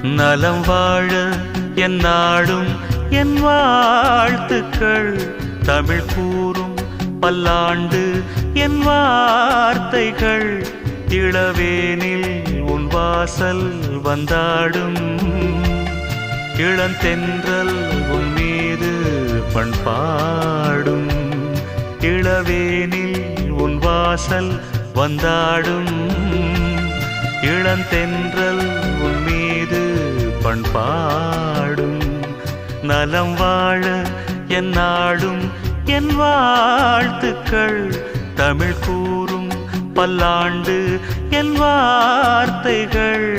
நலம் வாழ என் நாடும் என் வாழ்த்துக்கள். தமிழ் கூறும் பல்லாண்டு என் வார்த்தைகள். இளவேனில் உன் வாசல் வந்தாடும். இளந்தென்றல் உன் மீது பண்பாடும். இளவேனில் உன் வாசல் வந்தாடும். இளந்தென்றல் உன் மீது பண்பாடும். நலம் வாழ என் நாடும் என் வாழ்த்துக்கள். தமிழ் கூறும் பல்லாண்டு என் வார்த்தைகள்.